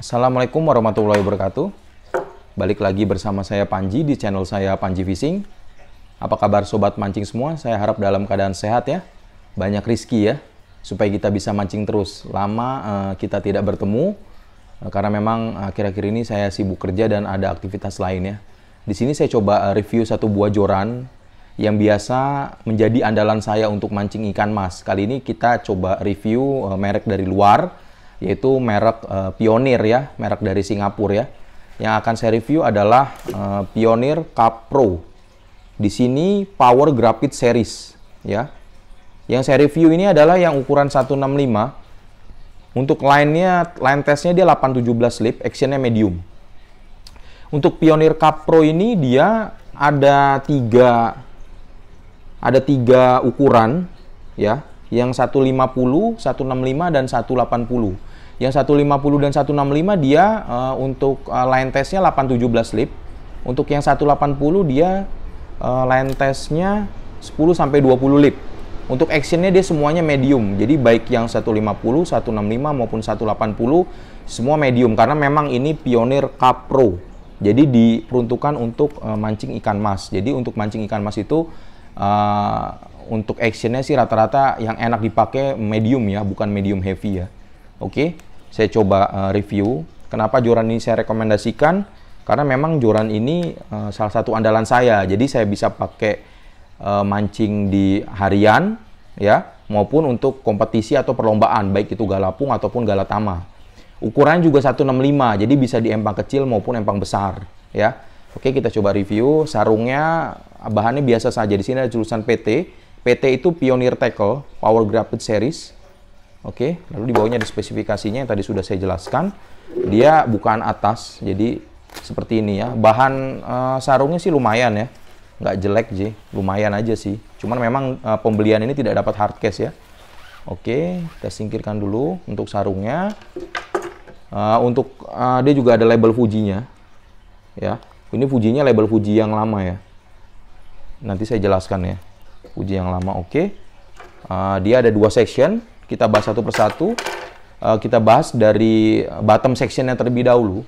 Assalamualaikum warahmatullahi wabarakatuh. Balik lagi bersama saya Panji di channel saya Panji Fishing. Apa kabar sobat mancing semua? Saya harap dalam keadaan sehat ya. Banyak rezeki ya, supaya kita bisa mancing terus. Lama kita tidak bertemu karena memang akhir-akhir ini saya sibuk kerja dan ada aktivitas lain ya. Di sini saya coba review satu buah joran yang biasa menjadi andalan saya untuk mancing ikan mas. Kali ini kita coba review merek dari luar, yaitu merek Pioneer ya, merek dari Singapura ya. Yang akan saya review adalah Pioneer Carp Pro. Di sini Power Graphite Series ya. Yang saya review ini adalah yang ukuran 165. Untuk line testnya dia 817 slip, actionnya medium. Untuk Pioneer Carp Pro ini dia ada tiga ukuran ya. Yang 150, 165 dan 180. Yang 150 dan 165 dia untuk line testnya 817 slip. Untuk yang 180 dia line testnya 10 sampai 20 lip. Untuk actionnya dia semuanya medium. Jadi baik yang 150, 165 maupun 180 semua medium karena memang ini Pioneer Carp Pro. Jadi diperuntukkan untuk mancing ikan mas. Jadi untuk mancing ikan mas itu untuk actionnya sih rata-rata yang enak dipakai medium ya, bukan medium heavy ya. Oke, saya coba review. Kenapa joran ini saya rekomendasikan? Karena memang joran ini salah satu andalan saya. Jadi saya bisa pakai mancing di harian ya, maupun untuk kompetisi atau perlombaan, baik itu galapung ataupun galatama. Ukuran juga 165, jadi bisa di empang kecil maupun empang besar ya. Oke, kita coba review. Sarungnya bahannya biasa saja. Di sini ada tulisan PT. PT itu Pioneer Tackle Power Graphite Series. Oke, lalu di bawahnya ada spesifikasinya yang tadi sudah saya jelaskan. Dia bukan atas, jadi seperti ini ya. Bahan sarungnya sih lumayan ya, nggak jelek sih, lumayan aja sih. Cuman memang pembelian ini tidak dapat hard case ya. Oke, kita singkirkan dulu untuk sarungnya. Dia juga ada label Fuji-nya ya. Ini Fuji-nya label Fuji yang lama ya. Nanti saya jelaskan ya. Fuji yang lama, oke. Dia ada dua section. Kita bahas satu persatu. Kita bahas dari bottom sectionnya terlebih dahulu.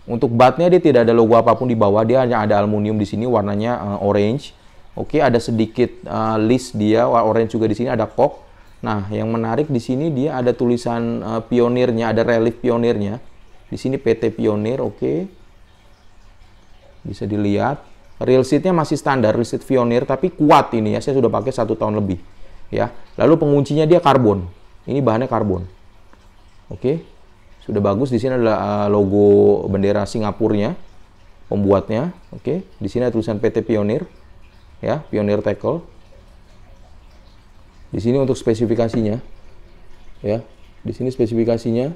Untuk batnya dia tidak ada logo apapun di bawah. Dia hanya ada aluminium di sini, warnanya orange. Oke, ada sedikit list dia, orange juga di sini, ada kok. Nah, yang menarik di sini dia ada tulisan Pioneer-nya, ada relief Pioneer-nya. Di sini PT Pioneer, oke. Bisa dilihat. Reel seat-nya masih standar, reel seat Pioneer, tapi kuat ini ya. Saya sudah pakai 1 tahun lebih. Ya. Lalu penguncinya dia karbon. Ini bahannya karbon. Oke. Sudah bagus. Di sini ada logo bendera Singapurnya, pembuatnya. Oke. Di sini ada tulisan PT Pioneer. Ya, Pioneer Tackle. Di sini untuk spesifikasinya. Ya. Di sini spesifikasinya.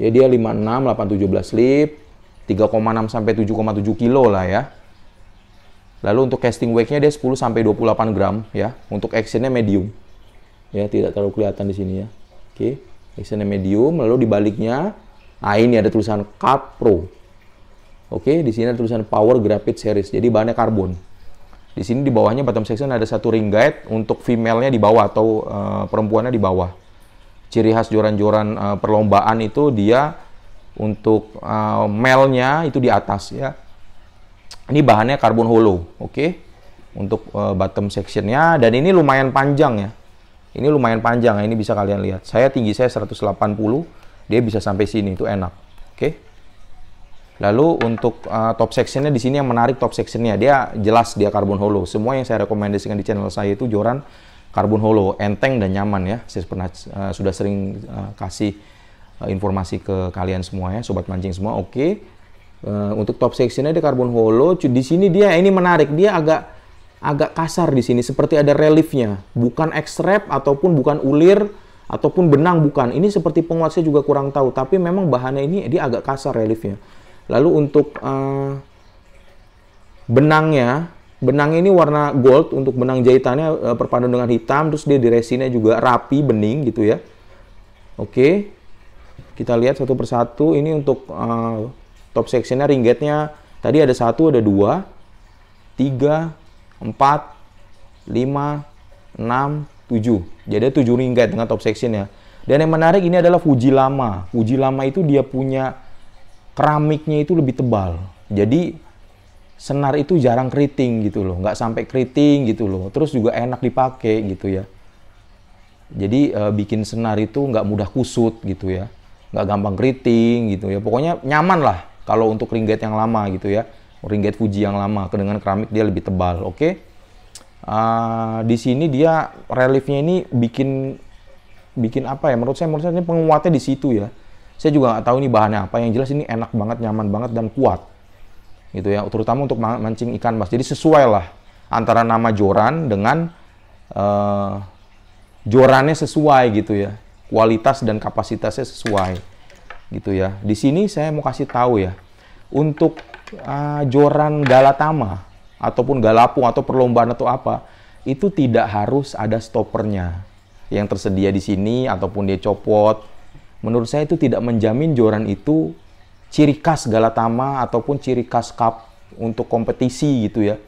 Ya, dia 56, 817 slip. 3,6 sampai 7,7 kilo lah ya. Lalu untuk casting weight-nya dia 10 sampai 28 gram ya. Untuk actionnya medium. Ya, tidak terlalu kelihatan di sini ya. Oke, actionnya medium. Lalu di baliknya, nah ini ada tulisan Carp Pro. Oke, di sini ada tulisan Power Graphite Series. Jadi bahannya karbon. Di sini di bawahnya bottom section ada satu ring guide untuk female-nya di bawah atau perempuannya di bawah. Ciri khas joran-joran perlombaan itu dia untuk male-nya itu di atas ya. Ini bahannya karbon hollow, oke. Untuk bottom section-nya, dan ini lumayan panjang ya. Ini lumayan panjang ya, ini bisa kalian lihat. Tinggi saya 180, dia bisa sampai sini, itu enak. Oke. Lalu untuk top section-nya di sini yang menarik top section-nya, dia jelas dia karbon hollow. Semua yang saya rekomendasikan di channel saya itu joran karbon hollow, enteng dan nyaman ya. Saya sudah sering kasih informasi ke kalian semua ya, sobat mancing semua. Oke. Untuk top sectionnya dia karbon hollow. Di sini dia ini menarik, dia agak kasar di sini, seperti ada reliefnya, bukan X-wrap ataupun bukan ulir ataupun benang, bukan. Ini seperti penguat, saya juga kurang tahu, tapi memang bahannya ini dia agak kasar reliefnya. Lalu untuk benangnya ini warna gold. Untuk benang jahitannya perpaduan dengan hitam, terus dia di resinnya juga rapi, bening gitu ya. Oke, kita lihat satu persatu. Ini untuk top sectionnya, ring guide-nya tadi ada 1, ada 2, 3, 4, 5, 6, 7. Jadi ada 7 ring guide dengan top sectionnya. Dan yang menarik ini adalah Fuji lama. Fuji lama itu dia punya keramiknya itu lebih tebal. Jadi senar itu jarang keriting gitu loh, nggak sampai keriting gitu loh. Terus juga enak dipakai gitu ya. Jadi bikin senar itu nggak mudah kusut gitu ya, nggak gampang keriting gitu ya. Pokoknya nyaman lah kalau untuk ring gate yang lama gitu ya. Ring gate Fuji yang lama dengan keramik dia lebih tebal. Oke. Di sini dia reliefnya ini bikin apa ya? Menurut saya ini penguatnya di situ ya. Saya juga nggak tahu ini bahannya apa. Yang jelas ini enak banget, nyaman banget dan kuat. Gitu ya. Terutama untuk mancing ikan mas. Jadi sesuai lah antara nama joran dengan jorannya sesuai gitu ya. Kualitas dan kapasitasnya sesuai gitu ya. Di sini saya mau kasih tahu ya. Untuk joran Galatama ataupun galapung atau perlombaan atau apa, itu tidak harus ada stoppernya yang tersedia di sini ataupun dia copot. Menurut saya itu tidak menjamin joran itu ciri khas Galatama ataupun ciri khas cup untuk kompetisi gitu ya.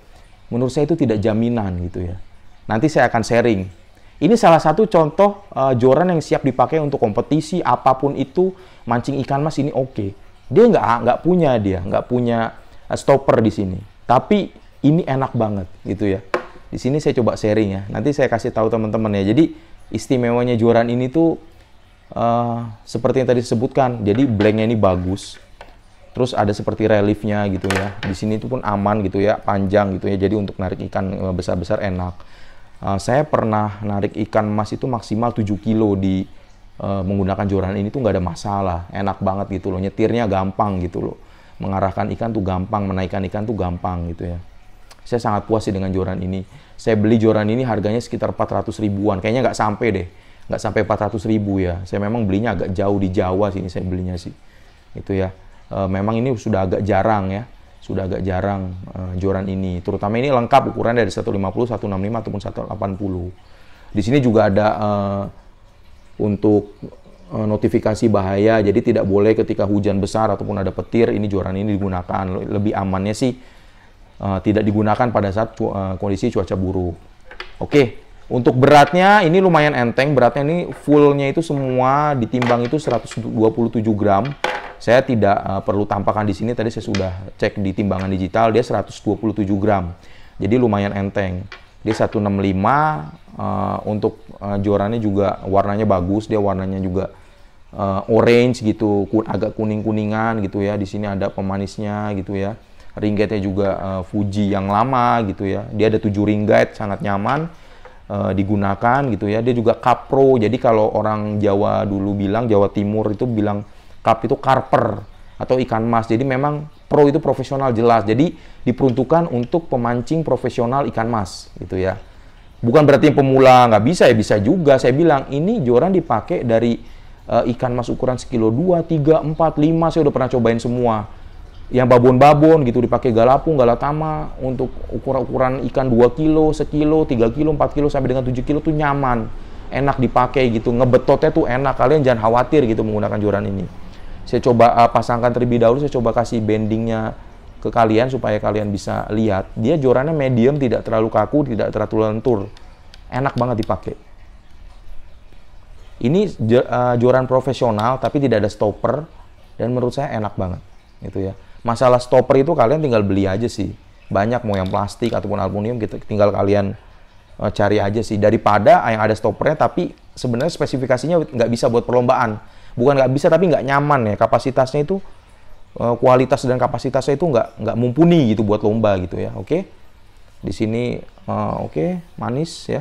Menurut saya itu tidak jaminan gitu ya. Nanti saya akan sharing. Ini salah satu contoh joran yang siap dipakai untuk kompetisi apapun itu, mancing ikan mas ini oke. Dia nggak punya stopper di sini. Tapi ini enak banget gitu ya. Di sini saya coba sharing ya. Nanti saya kasih tahu teman-teman ya. Jadi istimewanya joran ini tuh seperti yang tadi disebutkan. Jadi blanknya ini bagus. Terus ada seperti reliefnya gitu ya. Di sini itu pun aman gitu ya, panjang gitu ya. Jadi untuk narik ikan besar-besar enak. Saya pernah narik ikan mas itu maksimal 7 kilo di menggunakan joran ini tuh nggak ada masalah, enak banget gitu loh, nyetirnya gampang gitu loh, mengarahkan ikan tuh gampang, menaikkan ikan tuh gampang gitu ya. Saya sangat puas sih dengan joran ini. Saya beli joran ini harganya sekitar 400 ribuan, kayaknya nggak sampai deh, nggak sampai 400 ribu ya. Saya memang belinya agak jauh di Jawa sini, saya belinya sih, itu ya. Memang ini sudah agak jarang ya, joran ini. Terutama ini lengkap ukuran dari 150, 165 ataupun 180. Di sini juga ada untuk notifikasi bahaya, jadi tidak boleh ketika hujan besar ataupun ada petir ini joran ini digunakan. Lebih amannya sih tidak digunakan pada saat kondisi cuaca buruk. Oke, untuk beratnya ini lumayan enteng. Beratnya ini fullnya itu semua ditimbang itu 127 gram. Saya tidak perlu tampakkan di sini, tadi saya sudah cek di timbangan digital, dia 127 gram. Jadi lumayan enteng. Dia 165, untuk jorannya juga warnanya bagus, dia warnanya juga orange gitu, agak kuning-kuningan gitu ya. Di sini ada pemanisnya gitu ya. Ring guide-nya juga Fuji yang lama gitu ya. Dia ada 7 ring guide, sangat nyaman digunakan gitu ya. Dia juga Cup Pro. Jadi kalau orang Jawa dulu bilang, Jawa Timur itu bilang Cup itu karper atau ikan mas. Jadi memang pro itu profesional jelas. Jadi diperuntukkan untuk pemancing profesional ikan mas gitu ya. Bukan berarti yang pemula nggak bisa ya, bisa juga. Saya bilang ini joran dipakai dari ikan mas ukuran sekilo 2, 3, 4, 5. Saya udah pernah cobain semua. Yang babon-babon gitu dipakai galapung, galatama untuk ukuran ikan 2 kilo, sekilo, 3 kilo, 4 kilo sampai dengan 7 kilo tuh nyaman. Enak dipakai gitu. Ngebetotnya tuh enak. Kalian jangan khawatir gitu menggunakan joran ini. Saya coba pasangkan terlebih dahulu, saya coba kasih bendingnya ke kalian supaya kalian bisa lihat. Dia jorannya medium, tidak terlalu kaku, tidak terlalu lentur. Enak banget dipakai. Ini joran profesional tapi tidak ada stopper dan menurut saya enak banget gitu ya. Masalah stopper itu kalian tinggal beli aja sih. Banyak mau yang plastik ataupun aluminium gitu, tinggal kalian cari aja sih. Daripada yang ada stoppernya tapi sebenarnya spesifikasinya nggak bisa buat perlombaan. Bukan nggak bisa tapi nggak nyaman ya, kapasitasnya itu kualitas dan kapasitasnya itu nggak mumpuni gitu buat lomba gitu ya. Oke, di sini oke, manis ya.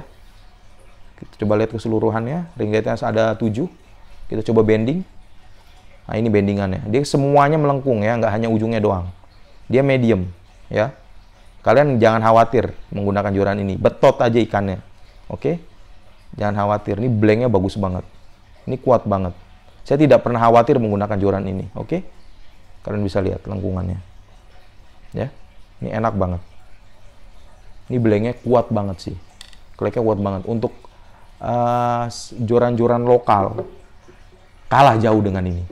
Kita coba lihat keseluruhannya, ring guide-nya ada 7. Kita coba bending. Nah ini bendingannya, dia semuanya melengkung ya, nggak hanya ujungnya doang. Dia medium ya. Kalian jangan khawatir menggunakan joran ini, betot aja ikannya. Oke, jangan khawatir, ini blanknya bagus banget, ini kuat banget. Saya tidak pernah khawatir menggunakan joran ini, oke? Kalian bisa lihat lengkungannya. Ya, ini enak banget. Ini blanknya kuat banget sih. Kleknya kuat banget. Untuk joran-joran lokal, kalah jauh dengan ini.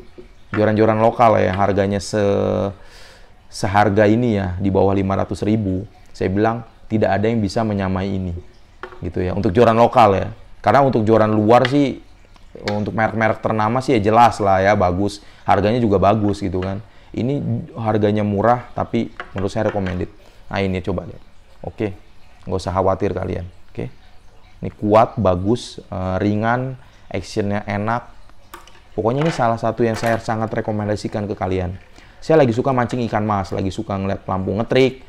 Joran-joran lokal ya, harganya seharga ini ya, di bawah 500 ribu. Saya bilang, tidak ada yang bisa menyamai ini. Gitu ya, untuk joran lokal ya. Karena untuk joran luar sih, untuk merek-merek ternama sih ya jelas lah ya, bagus. Harganya juga bagus gitu kan. Ini harganya murah, tapi menurut saya recommended. Nah ini coba lihat. Oke, nggak usah khawatir kalian. Oke, ini kuat, bagus, ringan, actionnya enak. Pokoknya ini salah satu yang saya sangat rekomendasikan ke kalian. Saya lagi suka mancing ikan mas, lagi suka ngeliat pelampung ngetrik,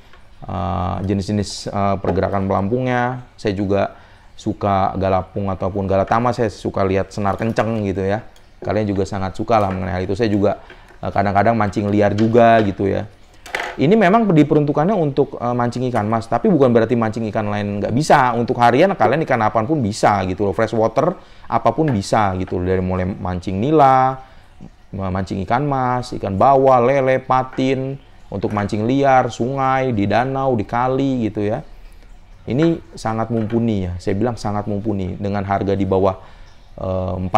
jenis-jenis pergerakan pelampungnya. Saya juga suka galapung ataupun galatama, saya suka lihat senar kenceng gitu ya. Kalian juga sangat suka lah mengenai hal itu. Saya juga kadang-kadang mancing liar juga gitu ya. Ini memang diperuntukannya untuk mancing ikan mas, tapi bukan berarti mancing ikan lain nggak bisa. Untuk harian kalian ikan apapun bisa gitu loh, fresh water apapun bisa gitu loh. Dari mulai mancing nila, mancing ikan mas, ikan bawal, lele, patin, untuk mancing liar, sungai, di danau, di kali gitu ya. Ini sangat mumpuni ya, saya bilang sangat mumpuni dengan harga di bawah 400.000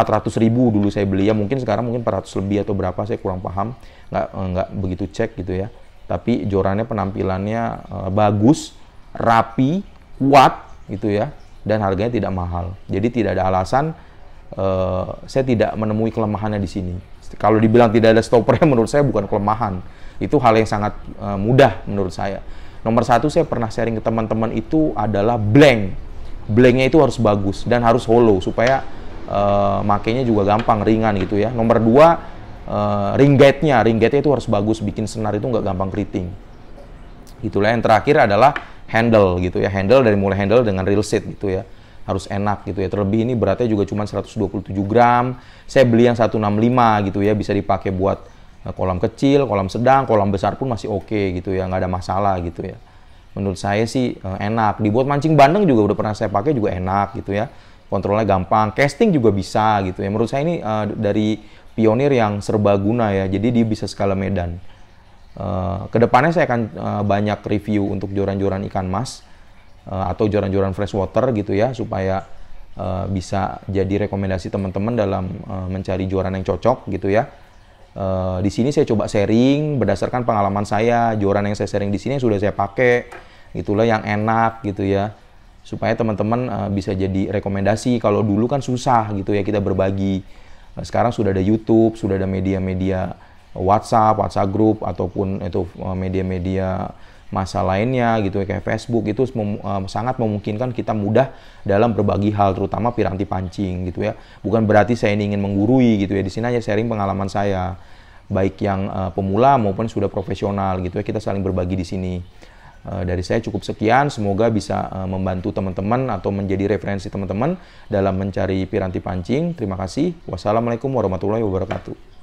dulu saya beli ya, mungkin sekarang mungkin 400 lebih atau berapa saya kurang paham, nggak begitu cek gitu ya. Tapi jorannya penampilannya bagus, rapi, kuat gitu ya, dan harganya tidak mahal. Jadi tidak ada alasan saya tidak menemui kelemahannya di sini. Kalau dibilang tidak ada stoppernya menurut saya bukan kelemahan, itu hal yang sangat mudah menurut saya. Nomor satu saya pernah sharing ke teman-teman itu adalah blank. Blanknya itu harus bagus dan harus hollow supaya makainya juga gampang, ringan gitu ya. Nomor dua, ring guide-nya itu harus bagus, bikin senar itu nggak gampang keriting. Itulah yang terakhir adalah handle gitu ya. Handle dari mulai handle dengan reel set gitu ya. Harus enak gitu ya. Terlebih ini beratnya juga cuma 127 gram. Saya beli yang 165 gitu ya, bisa dipakai buat kolam kecil, kolam sedang, kolam besar pun masih oke gitu ya, nggak ada masalah gitu ya. Menurut saya sih enak. Dibuat mancing bandeng juga udah pernah saya pakai, juga enak gitu ya. Kontrolnya gampang, casting juga bisa gitu ya. Menurut saya ini dari Pioneer yang serbaguna ya, jadi dia bisa skala medan. Kedepannya saya akan banyak review untuk joran-joran ikan mas atau joran-joran freshwater gitu ya, supaya bisa jadi rekomendasi teman-teman dalam mencari joran yang cocok gitu ya. Di sini saya coba sharing berdasarkan pengalaman saya, joran yang saya sharing di sini yang sudah saya pakai, gitulah yang enak gitu ya. Supaya teman-teman bisa jadi rekomendasi. Kalau dulu kan susah gitu ya kita berbagi. Sekarang sudah ada YouTube, sudah ada media-media WhatsApp group ataupun itu media-media massa lainnya gitu ya, kayak Facebook. Itu sangat memungkinkan kita mudah dalam berbagi hal, terutama piranti pancing gitu ya. Bukan berarti saya ingin menggurui gitu ya. Di sini aja sharing pengalaman saya, baik yang pemula maupun sudah profesional gitu ya. Kita saling berbagi di sini. Dari saya cukup sekian, semoga bisa membantu teman-teman atau menjadi referensi teman-teman dalam mencari piranti pancing. Terima kasih. Wassalamualaikum warahmatullahi wabarakatuh.